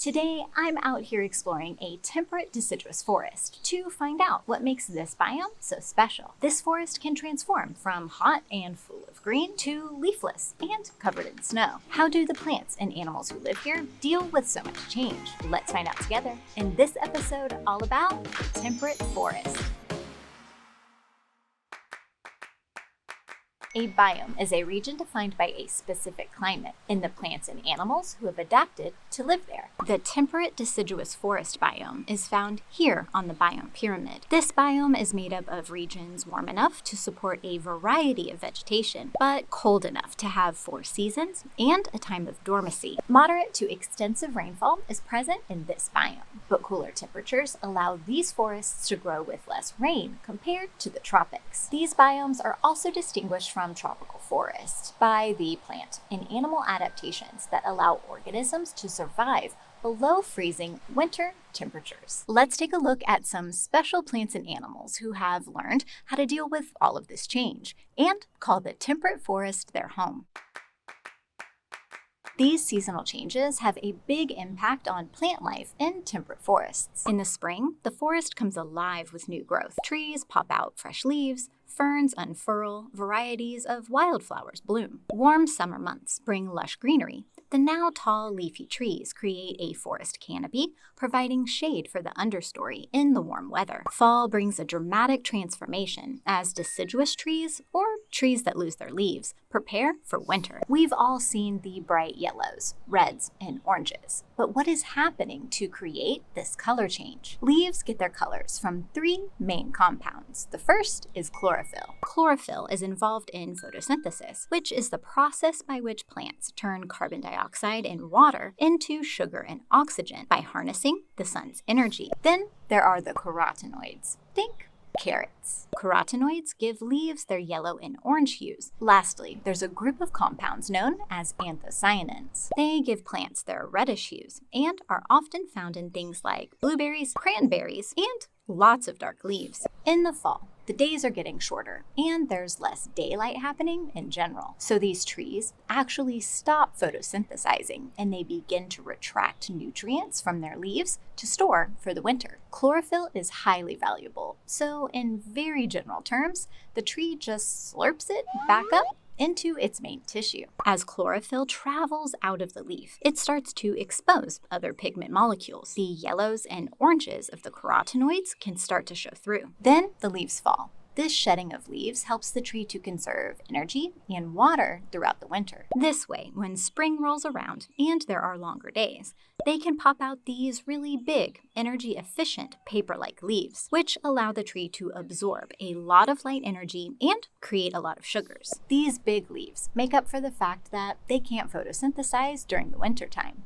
Today, I'm out here exploring a temperate deciduous forest to find out what makes this biome so special. This forest can transform from hot and full of green to leafless and covered in snow. How do the plants and animals who live here deal with so much change? Let's find out together in this episode all about the temperate forest. A biome is a region defined by a specific climate and the plants and animals who have adapted to live there. The temperate deciduous forest biome is found here on the biome pyramid. This biome is made up of regions warm enough to support a variety of vegetation, but cold enough to have 4 seasons and a time of dormancy. Moderate to extensive rainfall is present in this biome, but cooler temperatures allow these forests to grow with less rain compared to the tropics. These biomes are also distinguished from tropical forests by the plant and animal adaptations that allow organisms to survive below freezing winter temperatures. Let's take a look at some special plants and animals who have learned how to deal with all of this change and call the temperate forest their home. These seasonal changes have a big impact on plant life in temperate forests. In the spring, the forest comes alive with new growth. Trees pop out fresh leaves, ferns unfurl, varieties of wildflowers bloom. Warm summer months bring lush greenery. The now tall leafy trees create a forest canopy, providing shade for the understory in the warm weather. Fall brings a dramatic transformation as deciduous trees, or trees that lose their leaves, prepare for winter. We've all seen the bright yellows, reds, and oranges, but what is happening to create this color change? Leaves get their colors from 3 main compounds. The first is chlorophyll. Chlorophyll is involved in photosynthesis, which is the process by which plants turn carbon dioxide and water into sugar and oxygen by harnessing the sun's energy. Then there are the carotenoids. Think carrots. Carotenoids give leaves their yellow and orange hues. Lastly, there's a group of compounds known as anthocyanins. They give plants their reddish hues and are often found in things like blueberries, cranberries, and lots of dark leaves. In the fall, the days are getting shorter and there's less daylight happening in general. So these trees actually stop photosynthesizing and they begin to retract nutrients from their leaves to store for the winter. Chlorophyll is highly valuable. So in very general terms, the tree just slurps it back up into its main tissue. As chlorophyll travels out of the leaf, it starts to expose other pigment molecules. The yellows and oranges of the carotenoids can start to show through. Then the leaves fall. This shedding of leaves helps the tree to conserve energy and water throughout the winter. This way, when spring rolls around and there are longer days, they can pop out these really big, energy-efficient, paper-like leaves, which allow the tree to absorb a lot of light energy and create a lot of sugars. These big leaves make up for the fact that they can't photosynthesize during the wintertime.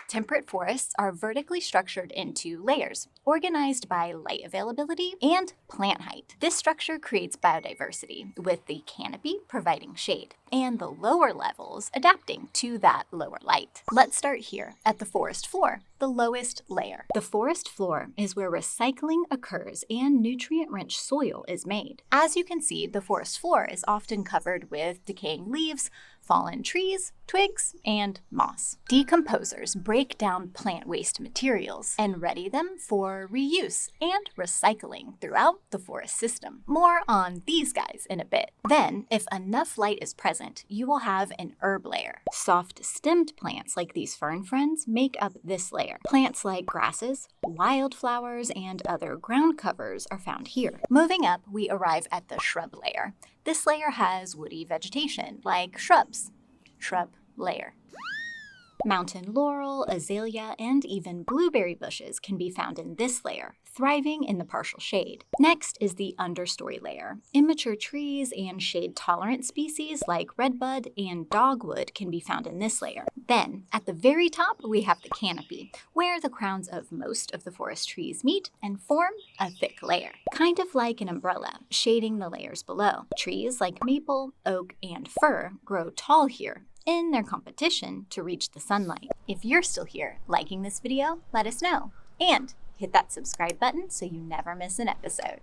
Temperate forests are vertically structured into layers, organized by light availability and plant height. This structure creates biodiversity, with the canopy providing shade, and the lower levels adapting to that lower light. Let's start here at the forest floor, the lowest layer. The forest floor is where recycling occurs and nutrient-rich soil is made. As you can see, the forest floor is often covered with decaying leaves, fallen trees, twigs, and moss. Decomposers break down plant waste materials and ready them for reuse and recycling throughout the forest system. More on these guys in a bit. Then, if enough light is present, you will have an herb layer. Soft-stemmed plants like these fern friends make up this layer. Plants like grasses, wildflowers, and other ground covers are found here. Moving up, we arrive at the shrub layer. This layer has woody vegetation, like shrubs. Shrub layer. Mountain laurel, azalea, and even blueberry bushes can be found in this layer, thriving in the partial shade. Next is the understory layer. Immature trees and shade-tolerant species like redbud and dogwood can be found in this layer. Then, at the very top, we have the canopy, where the crowns of most of the forest trees meet and form a thick layer, kind of like an umbrella, shading the layers below. Trees like maple, oak, and fir grow tall here in their competition to reach the sunlight. If you're still here liking this video, let us know. And hit that subscribe button so you never miss an episode.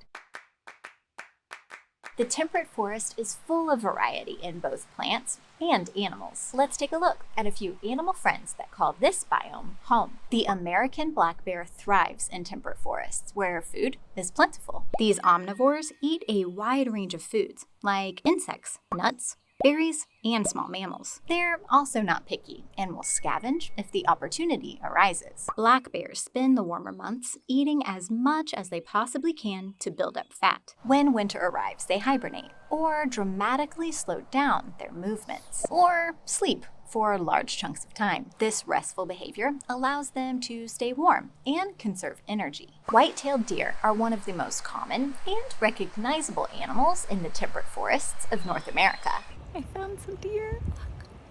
The temperate forest is full of variety in both plants and animals. Let's take a look at a few animal friends that call this biome home. The American black bear thrives in temperate forests where food is plentiful. These omnivores eat a wide range of foods like insects, nuts, berries, and small mammals. They're also not picky and will scavenge if the opportunity arises. Black bears spend the warmer months eating as much as they possibly can to build up fat. When winter arrives, they hibernate or dramatically slow down their movements or sleep for large chunks of time. This restful behavior allows them to stay warm and conserve energy. White-tailed deer are one of the most common and recognizable animals in the temperate forests of North America. I found some deer.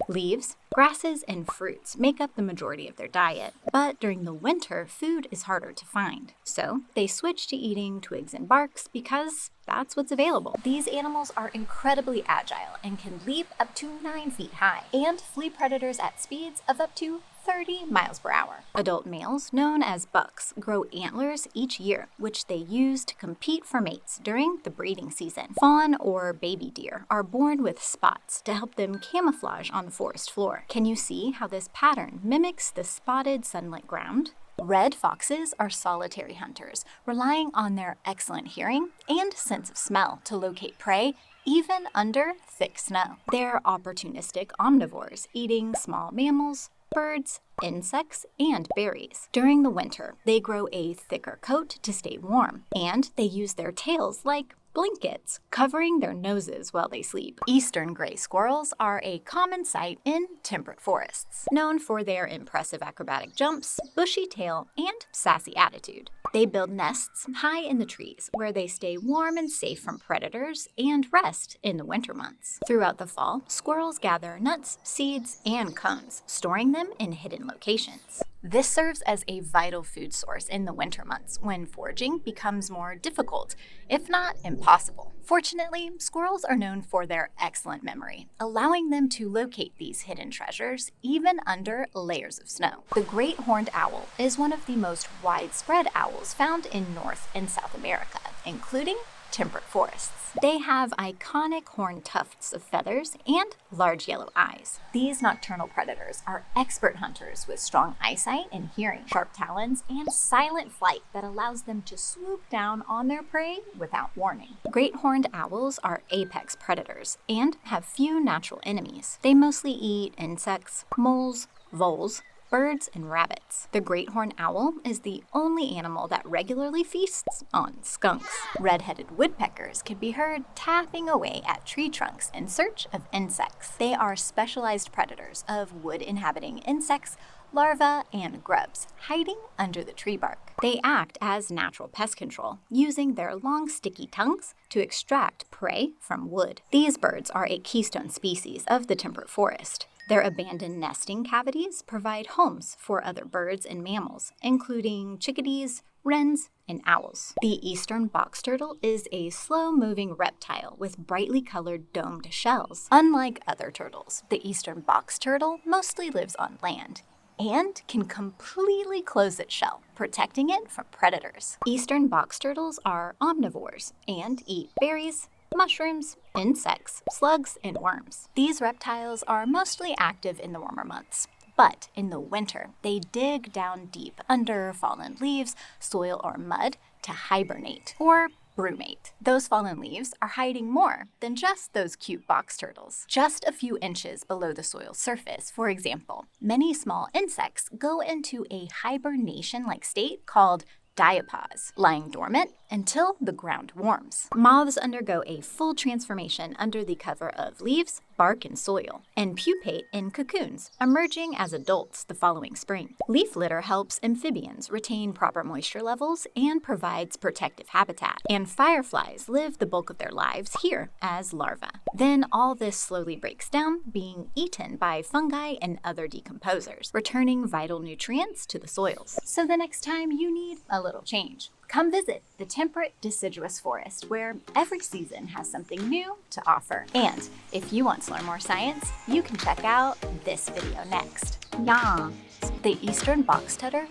Leaves, grasses, and fruits make up the majority of their diet, but during the winter, food is harder to find. So they switch to eating twigs and barks because that's what's available. These animals are incredibly agile and can leap up to 9 feet high and flee predators at speeds of up to 30 miles per hour. Adult males, known as bucks, grow antlers each year, which they use to compete for mates during the breeding season. Fawn or baby deer are born with spots to help them camouflage on the forest floor. Can you see how this pattern mimics the spotted sunlit ground? Red foxes are solitary hunters, relying on their excellent hearing and sense of smell to locate prey even under thick snow. They're opportunistic omnivores, eating small mammals, birds, insects, and berries. During the winter, they grow a thicker coat to stay warm, and they use their tails like blankets, covering their noses while they sleep. Eastern gray squirrels are a common sight in temperate forests, known for their impressive acrobatic jumps, bushy tail, and sassy attitude. They build nests high in the trees where they stay warm and safe from predators and rest in the winter months. Throughout the fall, squirrels gather nuts, seeds, and cones, storing them in hidden locations. This serves as a vital food source in the winter months when foraging becomes more difficult, if not impossible. Fortunately, squirrels are known for their excellent memory, allowing them to locate these hidden treasures even under layers of snow. The great horned owl is one of the most widespread owls found in North and South America, including temperate forests. They have iconic horn tufts of feathers and large yellow eyes. These nocturnal predators are expert hunters with strong eyesight and hearing, sharp talons, and silent flight that allows them to swoop down on their prey without warning. Great horned owls are apex predators and have few natural enemies. They mostly eat insects, moles, voles, birds, and rabbits. The great horned owl is the only animal that regularly feasts on skunks. Red-headed woodpeckers can be heard tapping away at tree trunks in search of insects. They are specialized predators of wood-inhabiting insects, larvae, and grubs, hiding under the tree bark. They act as natural pest control, using their long, sticky tongues to extract prey from wood. These birds are a keystone species of the temperate forest. Their abandoned nesting cavities provide homes for other birds and mammals, including chickadees, wrens, and owls. The eastern box turtle is a slow-moving reptile with brightly colored domed shells. Unlike other turtles, the eastern box turtle mostly lives on land and can completely close its shell, protecting it from predators. Eastern box turtles are omnivores and eat berries, mushrooms, insects, slugs, and worms. These reptiles are mostly active in the warmer months, but in the winter, they dig down deep under fallen leaves, soil, or mud to hibernate or brumate. Those fallen leaves are hiding more than just those cute box turtles. Just a few inches below the soil surface, for example, many small insects go into a hibernation-like state called diapause, lying dormant until the ground warms. Moths undergo a full transformation under the cover of leaves, bark, and soil, and pupate in cocoons, emerging as adults the following spring. Leaf litter helps amphibians retain proper moisture levels and provides protective habitat, and fireflies live the bulk of their lives here as larvae. Then all this slowly breaks down, being eaten by fungi and other decomposers, returning vital nutrients to the soils. So the next time you need a little change, come visit the temperate deciduous forest, where every season has something new to offer. And if you want to learn more science, you can check out this video next. Yeah. The eastern box turtle